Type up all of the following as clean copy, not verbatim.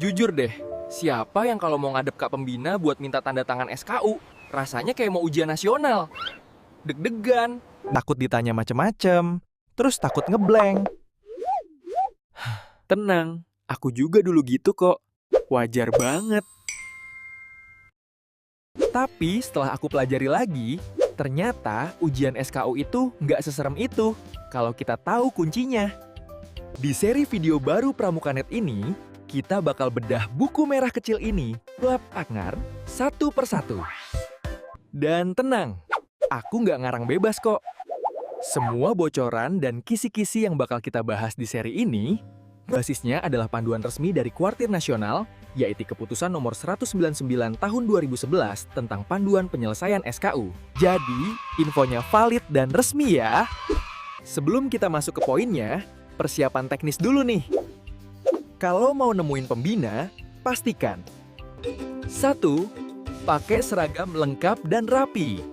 Jujur deh, siapa yang kalau mau ngadep Kak Pembina buat minta tanda tangan SKU, rasanya kayak mau ujian nasional. Deg-degan, takut ditanya macem-macem, terus takut ngeblank. Tenang, aku juga dulu gitu kok. Wajar banget. Tapi setelah aku pelajari lagi, ternyata ujian SKU itu nggak seserem itu kalau kita tahu kuncinya. Di seri video baru Pramukanet ini, kita bakal bedah buku merah kecil ini lap angar satu persatu. Dan tenang, aku nggak ngarang bebas kok. Semua bocoran dan kisi-kisi yang bakal kita bahas di seri ini, basisnya adalah panduan resmi dari Kuartir Nasional, yaitu Keputusan Nomor 199 Tahun 2011 tentang Panduan Penyelesaian SKU. Jadi, infonya valid dan resmi ya. Sebelum kita masuk ke poinnya, persiapan teknis dulu nih. Kalau mau nemuin pembina, pastikan 1. Pakai seragam lengkap dan rapi.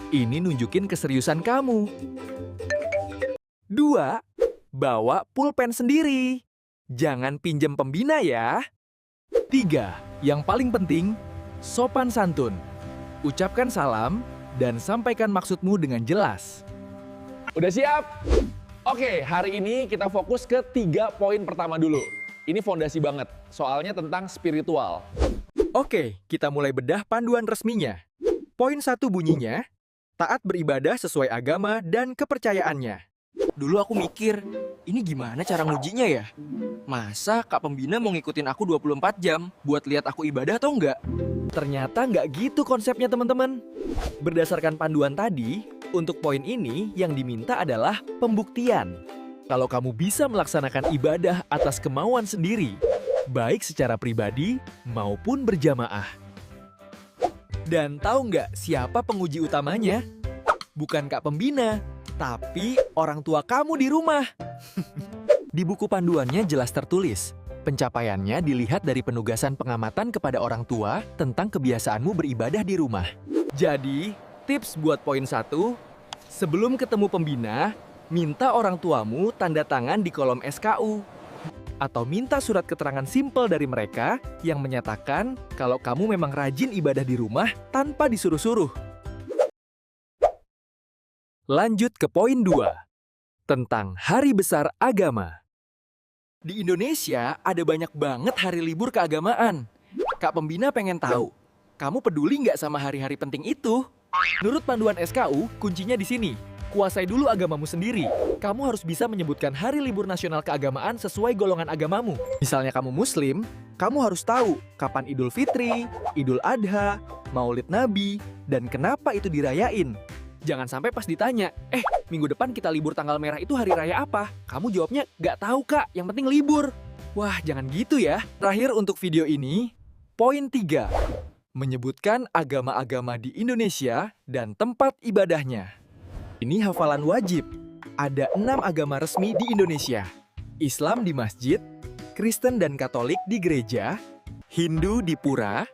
Ini nunjukin keseriusan kamu. 2. Bawa pulpen sendiri. Jangan pinjem pembina ya. 3. Yang paling penting, sopan santun. Ucapkan salam dan sampaikan maksudmu dengan jelas. Udah siap? Oke, hari ini kita fokus ke 3 poin pertama dulu. Ini fondasi banget, soalnya tentang spiritual. Oke, kita mulai bedah panduan resminya. Poin 1 bunyinya, taat beribadah sesuai agama dan kepercayaannya. Dulu aku mikir, ini gimana cara ngujinya ya? Masa Kak Pembina mau ngikutin aku 24 jam buat lihat aku ibadah atau enggak? Ternyata nggak gitu konsepnya teman-teman. Berdasarkan panduan tadi, untuk poin ini yang diminta adalah pembuktian. Kalau kamu bisa melaksanakan ibadah atas kemauan sendiri, baik secara pribadi maupun berjamaah. Dan tahu nggak siapa penguji utamanya? Bukan Kak Pembina, tapi orang tua kamu di rumah. Di buku panduannya jelas tertulis, pencapaiannya dilihat dari penugasan pengamatan kepada orang tua tentang kebiasaanmu beribadah di rumah. Jadi, tips buat poin 1, sebelum ketemu pembina, minta orang tuamu tanda tangan di kolom SKU. Atau minta surat keterangan simpel dari mereka yang menyatakan kalau kamu memang rajin ibadah di rumah tanpa disuruh-suruh. Lanjut ke poin 2, tentang Hari Besar Agama. Di Indonesia ada banyak banget hari libur keagamaan. Kak Pembina pengen tahu, kamu peduli nggak sama hari-hari penting itu? Menurut panduan SKU, kuncinya di sini. Kuasai dulu agamamu sendiri. Kamu harus bisa menyebutkan hari libur nasional keagamaan sesuai golongan agamamu. Misalnya kamu Muslim, kamu harus tahu kapan Idul Fitri, Idul Adha, Maulid Nabi, dan kenapa itu dirayain. Jangan sampai pas ditanya, minggu depan kita libur tanggal merah itu hari raya apa? Kamu jawabnya, nggak tahu kak, yang penting libur. Wah, jangan gitu ya. Terakhir untuk video ini, poin 3. Menyebutkan agama-agama di Indonesia dan tempat ibadahnya. Ini hafalan wajib. Ada 6 agama resmi di Indonesia. Islam di masjid, Kristen dan Katolik di gereja, Hindu di pura,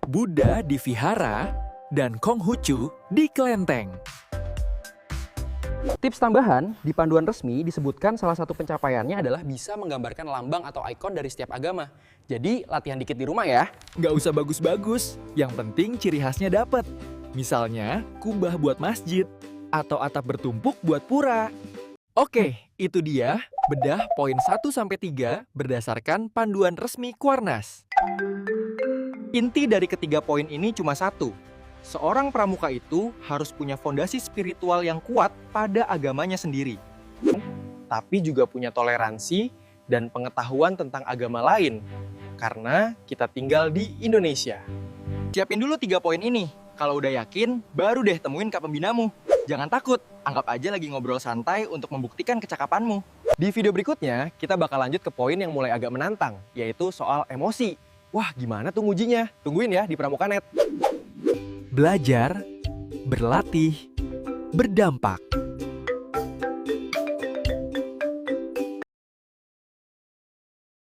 Buddha di vihara, dan Konghucu di kelenteng. Tips tambahan, di panduan resmi disebutkan salah satu pencapaiannya adalah bisa menggambarkan lambang atau ikon dari setiap agama. Jadi, latihan dikit di rumah ya. Nggak usah bagus-bagus, yang penting ciri khasnya dapet. Misalnya, kubah buat masjid, atau atap bertumpuk buat pura. Oke, itu dia bedah poin 1-3 berdasarkan panduan resmi Kuarnas. Inti dari ketiga poin ini cuma satu. Seorang pramuka itu harus punya fondasi spiritual yang kuat pada agamanya sendiri. Tapi juga punya toleransi dan pengetahuan tentang agama lain. Karena kita tinggal di Indonesia. Siapin dulu 3 poin ini. Kalau udah yakin, baru deh temuin Kak Pembinamu. Jangan takut, anggap aja lagi ngobrol santai untuk membuktikan kecakapanmu. Di video berikutnya, kita bakal lanjut ke poin yang mulai agak menantang, yaitu soal emosi. Wah, gimana tuh ngujinya? Tungguin ya di Pramukanet. Belajar, berlatih, berdampak.